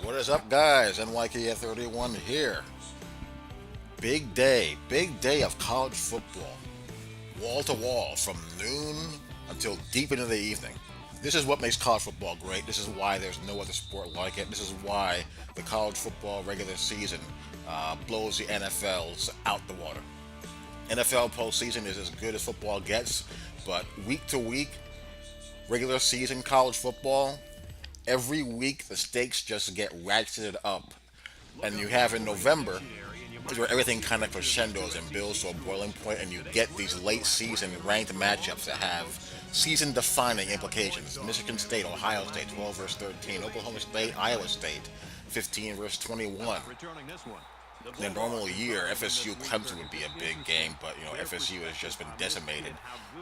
What is up, guys? NYKF31 here. Big day of college football. Wall to wall from noon until deep into the evening. This is what makes college football great. This is why there's no other sport like it. This is why the college football regular season blows the NFL's out the water. NFL postseason is as good as football gets, but week to week, regular season college football, every week the stakes just get ratcheted up. And you have in November is where everything kind of crescendos and builds to a boiling point, and you get these late season ranked matchups that have season defining implications. Michigan State, Ohio State, 12 versus 13. Oklahoma State, Iowa State, 15 versus 21. In a normal year, FSU Clemson would be a big game, but FSU has just been decimated.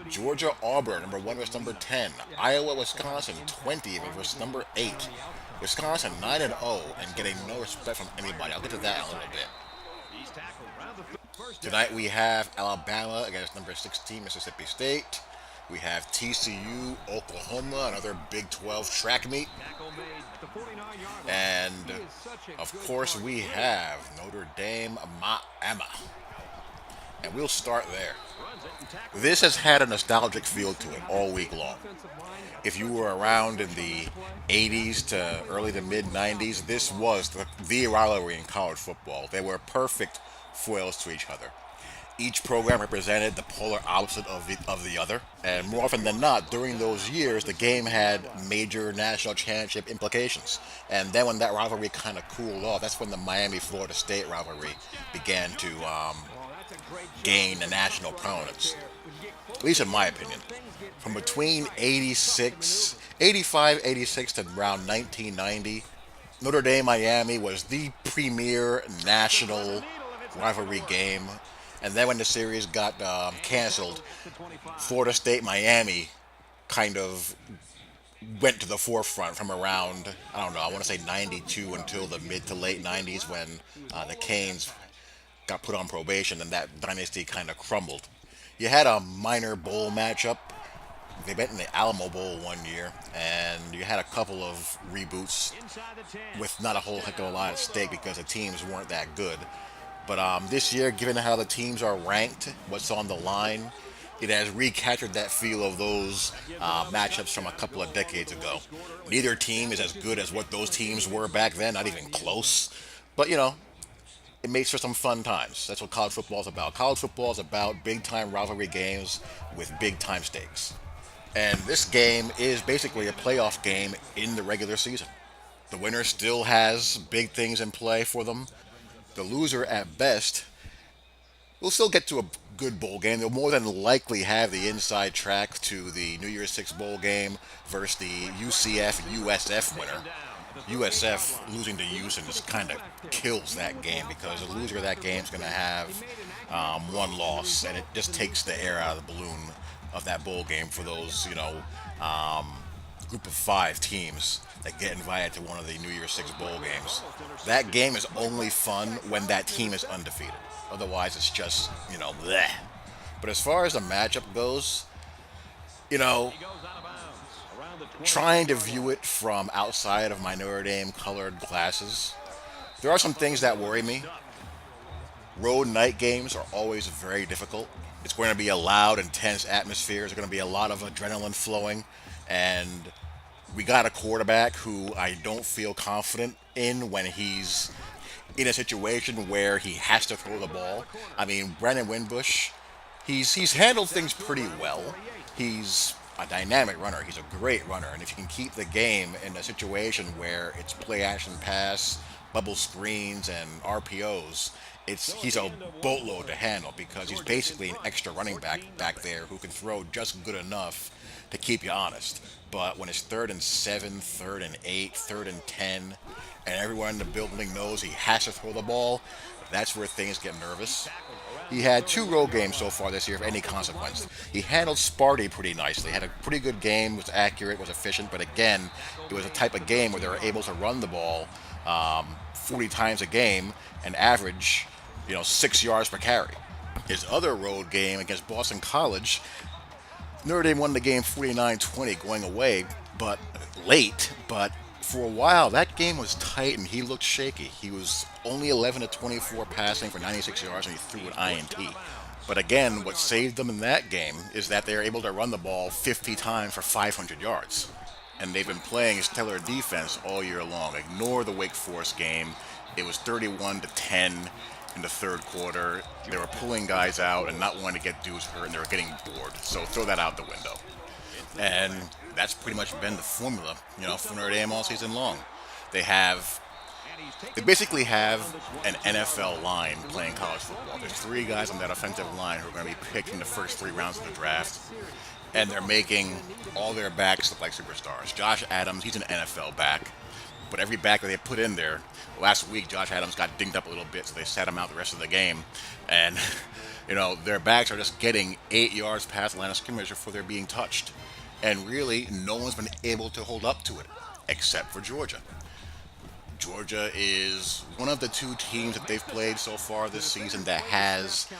Georgia Auburn, number 1 versus number 10. Iowa Wisconsin, 20 versus number 8. Wisconsin 9-0 and getting no respect from anybody. I'll get to that in a little bit. Tonight we have Alabama against number 16 Mississippi State. We have TCU Oklahoma, another Big 12 track meet. And of course we have Notre Dame Miami. And we'll start there. This has had a nostalgic feel to it all week long. If you were around in the 80s to early to mid 90s, this was the rivalry in college football. They were perfect foils to each other. Each program represented the polar opposite of the other, and more often than not, during those years, the game had major national championship implications. And then when that rivalry kind of cooled off, that's when the Miami-Florida State rivalry began to gain a national prominence, at least in my opinion. From between 86 to around 1990, Notre Dame Miami was the premier national rivalry game. And then when the series got canceled, Florida State Miami kind of went to the forefront from around, I don't know, I want to say 92 until the mid to late 90s when the Canes got put on probation and that dynasty kind of crumbled. You had a minor bowl matchup. They met in the Alamo Bowl one year, and you had a couple of reboots with not a whole heck of a lot at stake because the teams weren't that good. But this year, given how the teams are ranked, what's on the line, it has recaptured that feel of those matchups from a couple of decades ago. Neither team is as good as what those teams were back then, not even close. But it makes for some fun times. That's what college football is about. College football is about big time rivalry games with big time stakes. And this game is basically a playoff game in the regular season. The winner still has big things in play for them. The loser, at best, will still get to a good bowl game. They'll more than likely have the inside track to the New Year's Six bowl game versus the UCF USF winner. USF losing to Houston just kind of kills that game because the loser of that game is going to have one loss, and it just takes the air out of the balloon of that bowl game for those, group of 5 teams that get invited to one of the New Year's Six bowl games. That game is only fun when that team is undefeated. Otherwise, it's just, bleh. But as far as the matchup goes, you know, trying to view it from outside of my Notre Dame colored glasses, there are some things that worry me. Road night games are always very difficult. It's going to be a loud, intense atmosphere. There's going to be a lot of adrenaline flowing, and we got a quarterback who I don't feel confident in when he's in a situation where he has to throw the ball. I mean, Brandon Wimbush, he's handled things pretty well. He's a dynamic runner. He's a great runner, and if you can keep the game in a situation where it's play action pass, bubble screens, and RPOs, he's a boatload to handle because he's basically an extra running back there who can throw just good enough to keep you honest. But when it's 3rd and 7, 3rd and 8, 3rd and 10, and everyone in the building knows he has to throw the ball, that's where things get nervous. He had 2 road games so far this year of any consequence. He handled Sparty pretty nicely, had a pretty good game, was accurate, was efficient, but again, it was a type of game where they were able to run the ball 40 times a game and average, 6 yards per carry. His other road game against Boston College, Notre Dame won the game 49-20 going away, but late, but For a while, that game was tight and he looked shaky. He was only 11 to 24 passing for 96 yards and he threw an INT. But again, what saved them in that game is that they were able to run the ball 50 times for 500 yards. And they've been playing stellar defense all year long. Ignore the Wake Forest game. It was 31 to 10 in the third quarter. They were pulling guys out and not wanting to get dudes hurt, and they were getting bored. So throw that out the window. And that's pretty much been the formula, for Notre Dame all season long. They have, they basically have an NFL line playing college football. There's three guys on that offensive line who are going to be picked in the first three rounds of the draft, and they're making all their backs look like superstars. Josh Adams, he's an NFL back, but every back that they put in there, last week Josh Adams got dinged up a little bit, so they sat him out the rest of the game, and their backs are just getting 8 yards past the line of scrimmage before they're being touched. And really, no one's been able to hold up to it, except for Georgia. Georgia is one of the two teams that they've played so far this season that has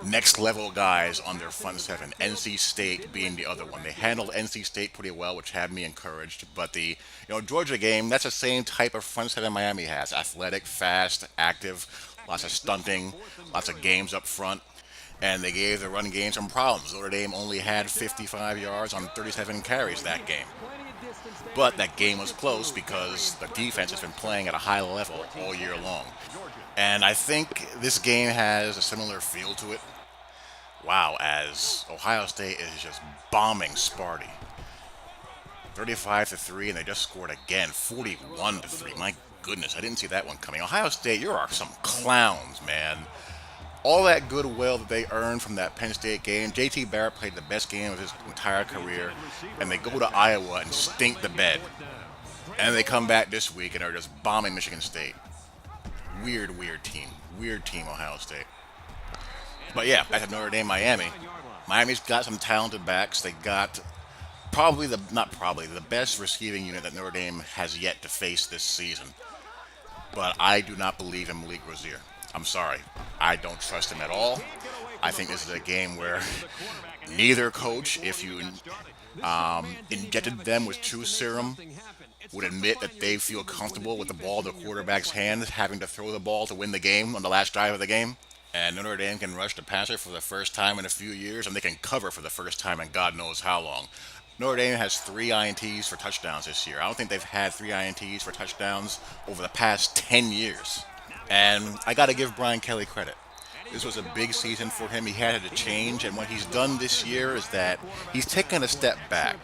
next level guys on their front seven. NC State being the other one. They handled NC State pretty well, which had me encouraged. But the Georgia game, that's the same type of front seven Miami has: athletic, fast, active, lots of stunting, lots of games up front. And they gave the run game some problems. Notre Dame only had 55 yards on 37 carries that game. But that game was close because the defense has been playing at a high level all year long. And I think this game has a similar feel to it. Wow, as Ohio State is just bombing Sparty. 35 to 3, and they just scored again, 41 to 3. My goodness, I didn't see that one coming. Ohio State, you are some clowns, man. All that goodwill that they earned from that Penn State game, J.T. Barrett played the best game of his entire career, and they go to Iowa and stink the bed. And they come back this week and are just bombing Michigan State. Weird team. Weird team, Ohio State. But yeah, back to Notre Dame, Miami. Miami's got some talented backs. They got the best receiving unit that Notre Dame has yet to face this season. But I do not believe in Malik Rozier. I'm sorry. I don't trust him at all. I think this is a game where neither coach, if you injected them with true serum, would admit that they feel comfortable with the ball in the quarterback's hands, having to throw the ball to win the game on the last drive of the game. And Notre Dame can rush the passer for the first time in a few years, and they can cover for the first time in God knows how long. Notre Dame has 3 INTs for touchdowns this year. I don't think they've had 3 INTs for touchdowns over the past 10 years. And I got to give Brian Kelly credit. This was a big season for him. He had to change, and what he's done this year is that he's taken a step back.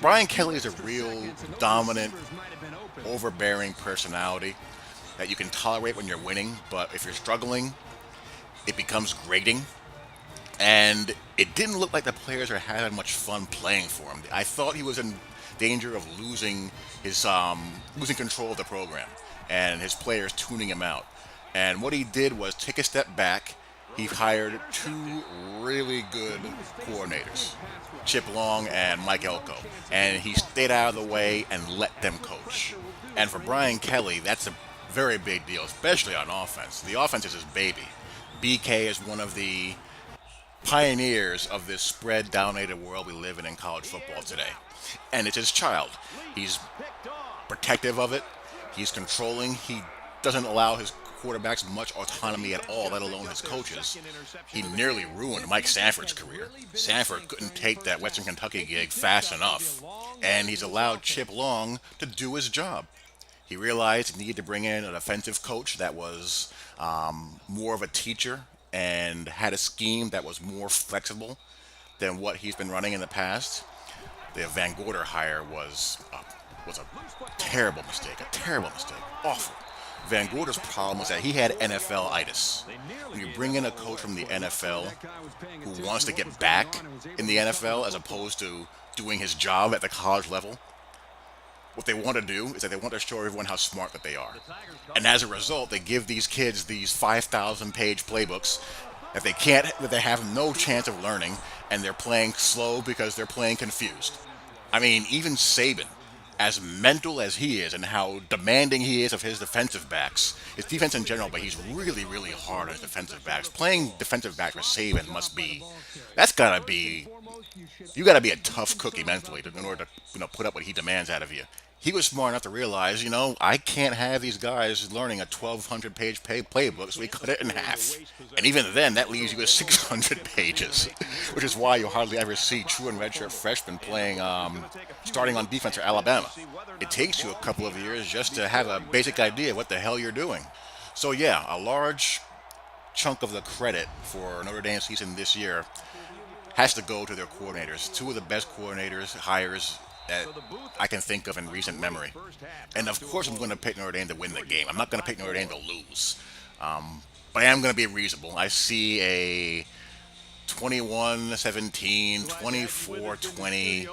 Brian Kelly is a real dominant, overbearing personality that you can tolerate when you're winning, but if you're struggling, it becomes grating. And it didn't look like the players were having much fun playing for him. I thought he was in danger of losing control of the program, and his players tuning him out. And what he did was take a step back. He hired 2 really good coordinators, Chip Long and Mike Elko, and he stayed out of the way and let them coach. And for Brian Kelly, that's a very big deal, especially on offense. The offense is his baby. BK is one of the pioneers of this spread-dominated world we live in college football today. And it's his child. He's protective of it. He's controlling. He doesn't allow his quarterbacks much autonomy at all, let alone his coaches. He nearly ruined Mike Sanford's career. Sanford couldn't take that Western Kentucky gig fast enough, and he's allowed Chip Long to do his job. He realized he needed to bring in an offensive coach that was more of a teacher and had a scheme that was more flexible than what he's been running in the past. The Van Gorder hire was a terrible mistake, awful. Van Gorder's problem was that he had NFL-itis. When you bring in a coach from the NFL who wants to get back in the NFL as opposed to doing his job at the college level, what they want to do is that they want to show everyone how smart that they are. And as a result, they give these kids these 5,000-page playbooks that they have no chance of learning, and they're playing slow because they're playing confused. I mean, even Saban, as mental as he is and how demanding he is of his defensive backs, his defense in general, but he's really, really hard on his defensive backs. Playing defensive back for Saban you gotta be a tough cookie mentally in order to put up what he demands out of you. he was smart enough to realize, I can't have these guys learning a 1,200-page playbook, so he cut it in half. And even then, that leaves you with 600 pages, which is why you hardly ever see true and redshirt freshmen playing, starting on defense for Alabama. It takes you a couple of years just to have a basic idea of what the hell you're doing. So yeah, a large chunk of the credit for Notre Dame's season this year has to go to their coordinators. Two of the best coordinators hires that I can think of in recent memory. And of course, I'm going to pick Notre Dame to win the game. I'm not going to pick Notre Dame to lose. But I am going to be reasonable. I see a 21-17, 24-20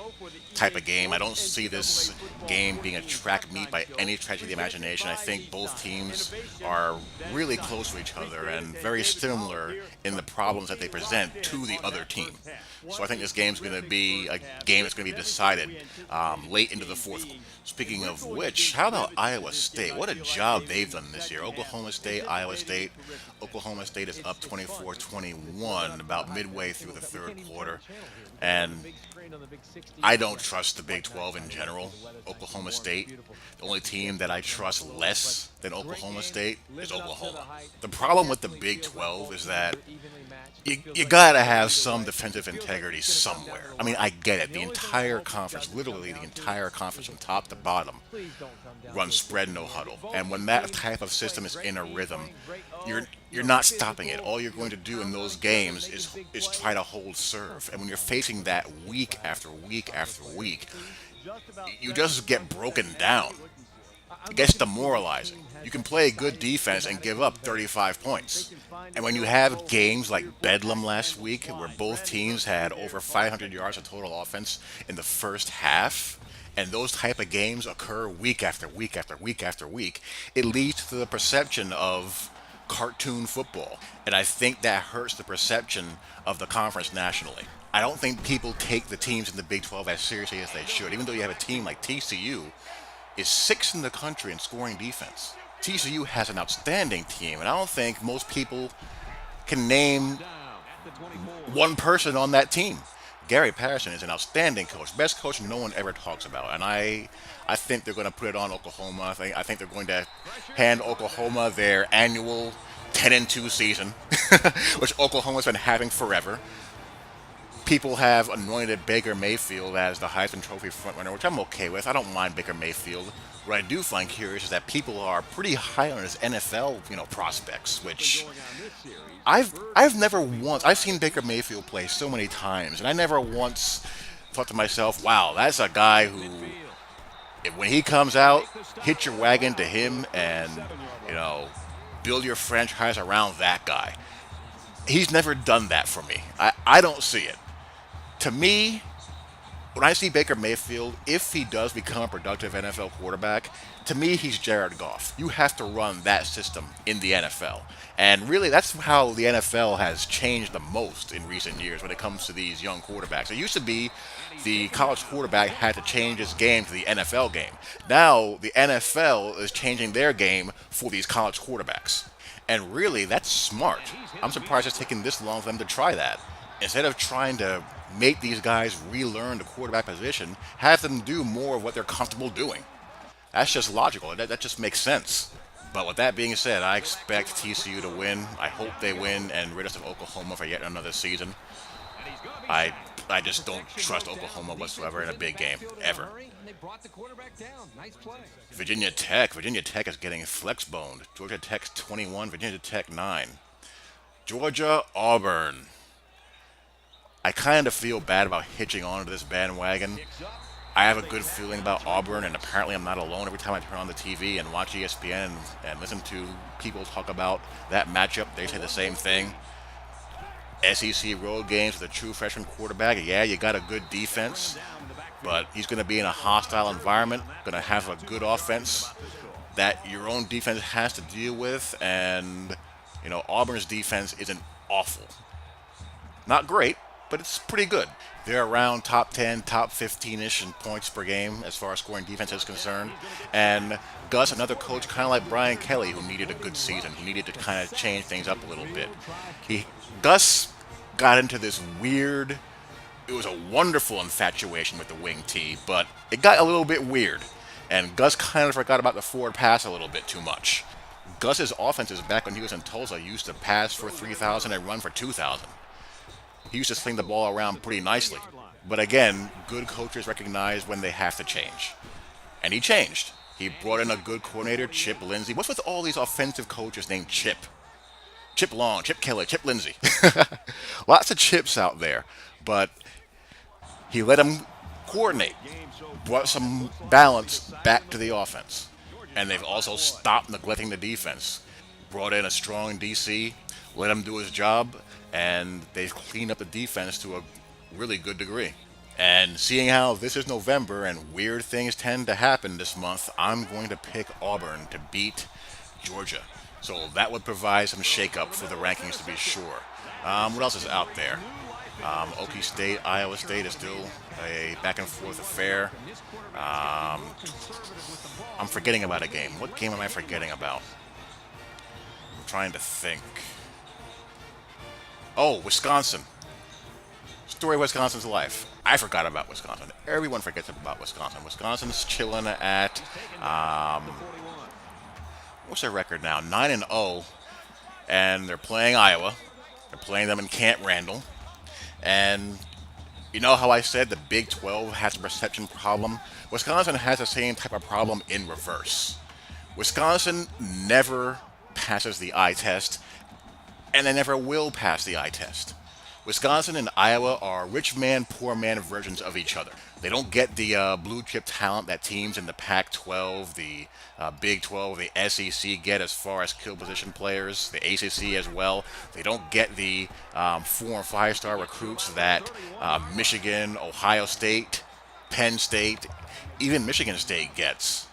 type of game. I don't see this game being a track meet by any stretch of the imagination. I think both teams are really close to each other and very similar in the problems that they present to the other team. So I think this game's going to be a game that's going to be decided late into the fourth. Speaking of which, how about Iowa State? What a job they've done this year. Oklahoma State, Iowa State. Oklahoma State is up 24-21 about midway through the third quarter. And I don't trust the Big 12 in general. Oklahoma State, the only team that I trust less than Oklahoma State is Oklahoma. The problem with the Big 12 is that you gotta have some defensive integrity somewhere. I mean, I get it. The entire conference, literally the entire conference from top to bottom, runs spread no huddle. And when that type of system is in a rhythm, you're not stopping it. All you're going to do in those games is try to hold serve. And when you're facing that week after week after week, you just get broken down. It gets demoralizing. You can play good defense and give up 35 points. And when you have games like Bedlam last week, where both teams had over 500 yards of total offense in the first half, and those type of games occur week after week after week after week, it leads to the perception of cartoon football. And I think that hurts the perception of the conference nationally. I don't think people take the teams in the Big 12 as seriously as they should, even though you have a team like TCU is sixth in the country in scoring defense. TCU has an outstanding team, and I don't think most people can name one person on that team. Gary Patterson is an outstanding coach, best coach no one ever talks about, and I think they're going to put it on Oklahoma. I think they're going to hand Oklahoma their annual 10-2 season, which Oklahoma's been having forever. People have anointed Baker Mayfield as the Heisman Trophy frontrunner, which I'm okay with. I don't mind Baker Mayfield. What I do find curious is that people are pretty high on his NFL, prospects, which I've never once. I've seen Baker Mayfield play so many times, and I never once thought to myself, "Wow, that's a guy who, when he comes out, hitch your wagon to him, and build your franchise around that guy." He's never done that for me. I don't see it. To me, when I see Baker Mayfield, if he does become a productive NFL quarterback, to me, he's Jared Goff. You have to run that system in the NFL. And really, that's how the NFL has changed the most in recent years when it comes to these young quarterbacks. It used to be the college quarterback had to change his game to the NFL game. Now, the NFL is changing their game for these college quarterbacks. And really, that's smart. I'm surprised it's taken this long for them to try that. Instead of trying to make these guys relearn the quarterback position, have them do more of what they're comfortable doing. That's just logical. That just makes sense. But with that being said, I expect TCU to win. I hope they win and rid us of Oklahoma for yet another season. I just don't trust Oklahoma whatsoever in a big game, ever. Virginia Tech is getting flex-boned. Georgia Tech's 21, Virginia Tech 9. Georgia, Auburn. I kind of feel bad about hitching on to this bandwagon. I have a good feeling about Auburn, and apparently I'm not alone. Every time I turn on the TV and watch ESPN and listen to people talk about that matchup, they say the same thing. SEC road games with a true freshman quarterback. Yeah, you got a good defense, but he's going to be in a hostile environment, going to have a good offense that your own defense has to deal with, and, Auburn's defense isn't awful. Not great, but it's pretty good. They're around top 10, top 15-ish in points per game as far as scoring defense is concerned. And Gus, another coach, kind of like Brian Kelly, who needed a good season. He needed to kind of change things up a little bit. Gus got into this weird, it was a wonderful infatuation with the wing tee, but it got a little bit weird. And Gus kind of forgot about the forward pass a little bit too much. Gus's offenses back when he was in Tulsa used to pass for 3,000 and run for 2,000. He used to sling the ball around pretty nicely. But again, good coaches recognize when they have to change. And he changed. He brought in a good coordinator, Chip Lindsey. What's with all these offensive coaches named Chip? Chip Long, Chip Kelly, Chip Lindsey. Lots of chips out there. But he let him coordinate, brought some balance back to the offense. And they've also stopped neglecting the defense. Brought in a strong DC, let him do his job, and they've cleaned up the defense to a really good degree. And seeing how this is November and weird things tend to happen this month, I'm going to pick Auburn to beat Georgia. So that would provide some shakeup for the rankings to be sure. What else is out there? Okie State, Iowa State is still a back and forth affair. I'm forgetting about a game. What game am I forgetting about? I'm trying to think. Oh, Wisconsin. Story of Wisconsin's life. I forgot about Wisconsin. Everyone forgets about Wisconsin. Wisconsin's chilling at what's their record now? 9-0, and they're playing Iowa. They're playing them in Camp Randall, and you know how I said the Big 12 has a perception problem? Wisconsin has the same type of problem in reverse. Wisconsin never passes the eye test, and they never will pass the eye test. Wisconsin and Iowa are rich man, poor man versions of each other. They don't get the blue chip talent that teams in the Pac 12, the Big 12, the SEC get as far as skill position players, the ACC as well. They don't get the 4 and 5 star recruits that Michigan, Ohio State, Penn State, even Michigan State gets.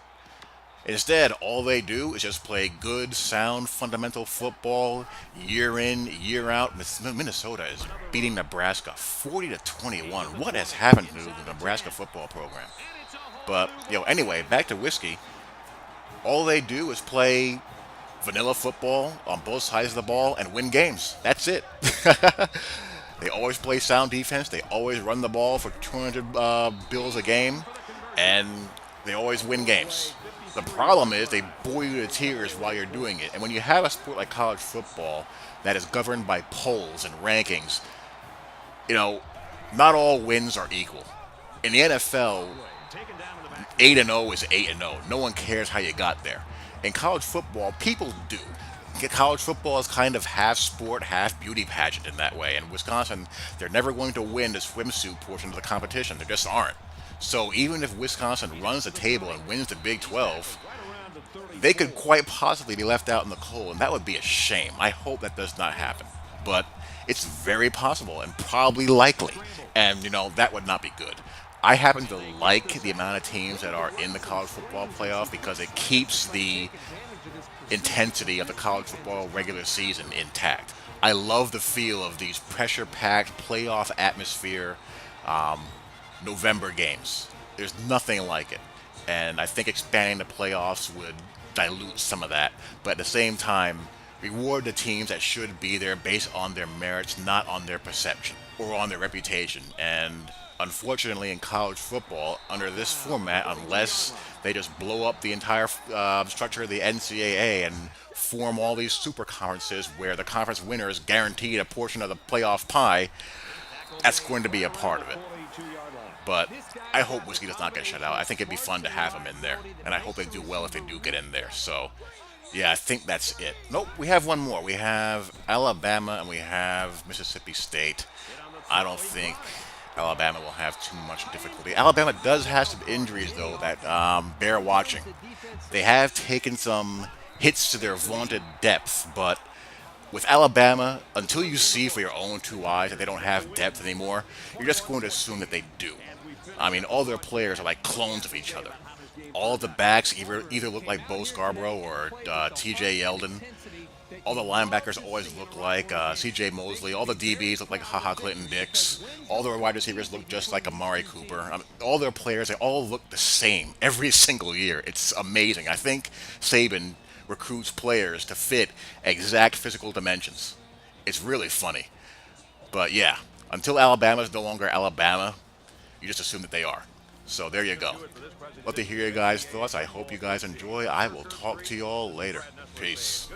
Instead, all they do is just play good, sound, fundamental football year in, year out. Minnesota is beating Nebraska 40-21. What has happened to the Nebraska football program? But, anyway, back to whiskey. All they do is play vanilla football on both sides of the ball and win games. That's it. They always play sound defense. They always run the ball for 200 bills a game. And they always win games. The problem is they bore you to tears while you're doing it. And when you have a sport like college football that is governed by polls and rankings, not all wins are equal. In the NFL, 8-0 is 8-0. No one cares how you got there. In college football, people do. College football is kind of half sport, half beauty pageant in that way. And Wisconsin, they're never going to win the swimsuit portion of the competition. They just aren't. So even if Wisconsin runs the table and wins the Big 12, they could quite possibly be left out in the cold, and that would be a shame. I hope that does not happen. But it's very possible and probably likely. And, that would not be good. I happen to like the amount of teams that are in the college football playoff because it keeps the intensity of the college football regular season intact. I love the feel of these pressure-packed playoff atmosphere November games. There's nothing like it. And I think expanding the playoffs would dilute some of that. But at the same time, reward the teams that should be there based on their merits, not on their perception or on their reputation. And unfortunately in college football, under this format, unless they just blow up the entire structure of the NCAA and form all these super conferences where the conference winner is guaranteed a portion of the playoff pie, that's going to be a part of it. But I hope Whiskey does not get shut out. I think it'd be fun to have him in there. And I hope they do well if they do get in there. So, yeah, I think that's it. Nope, we have one more. We have Alabama and we have Mississippi State. I don't think Alabama will have too much difficulty. Alabama does have some injuries, though, that bear watching. They have taken some hits to their vaunted depth, but with Alabama, until you see for your own two eyes that they don't have depth anymore, you're just going to assume that they do. I mean, all their players are like clones of each other. All of the backs either look like Bo Scarborough or T.J. Yeldon. All the linebackers always look like C.J. Mosley. All the DBs look like HaHa Clinton Dix. All their wide receivers look just like Amari Cooper. All their players, they all look the same every single year. It's amazing. I think Saban recruits players to fit exact physical dimensions. It's really funny. But yeah, until Alabama's no longer Alabama, you just assume that they are. So there you go. Love to hear your guys' thoughts. I hope you guys enjoy. I will talk to you all later. Peace.